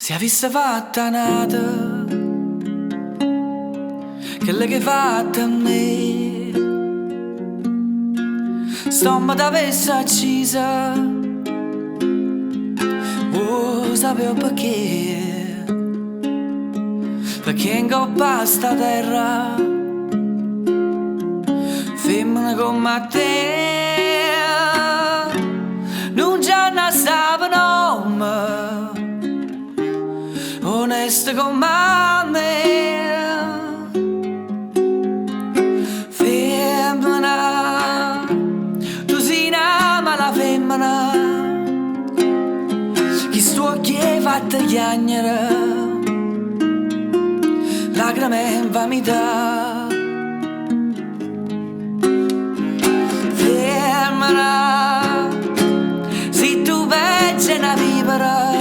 Se avesse fatta nata quella che hai fatta a me, stomma t'avesse accisa, oh, sapevo perché in coppa sta terra femmina come te non già ne stava nome, onesta come me, femmina, tu sei una mala femmina, chi sto che hai fatto chiagnere, lacrime in vanità, femmina, se tu veggi una vivere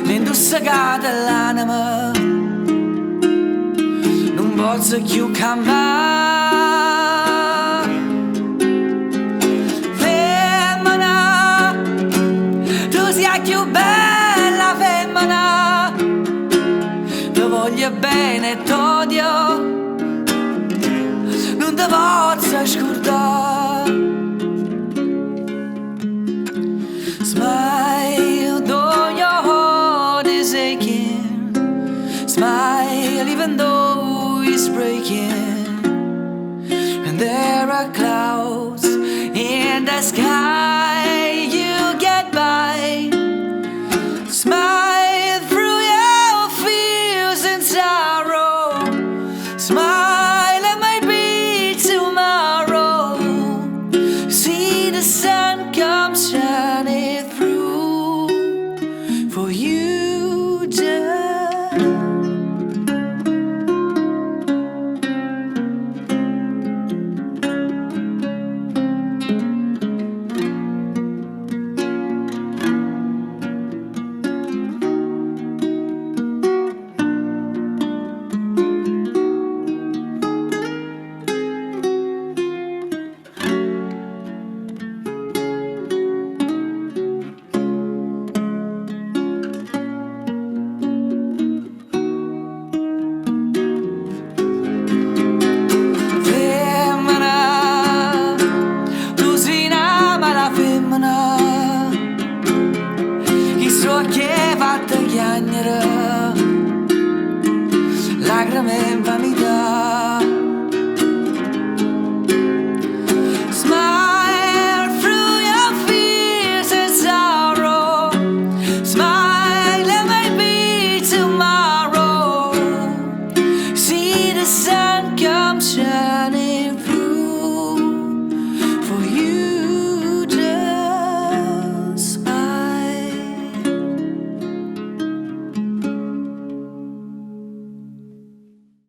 l'indussacata l'anima non posso più cambiare, femmina, tu sei più bella femmina, ti voglio bene e t'odio, non ti posso scordare. Smile though your heart is aching, smile even though it's breaking, and there are clouds in the sky, you get by. Smile through your fears and sorrow, smile and maybe tomorrow see the sun come shining through for you, dear. Chi so che va a chiagnere lacrime in vanità.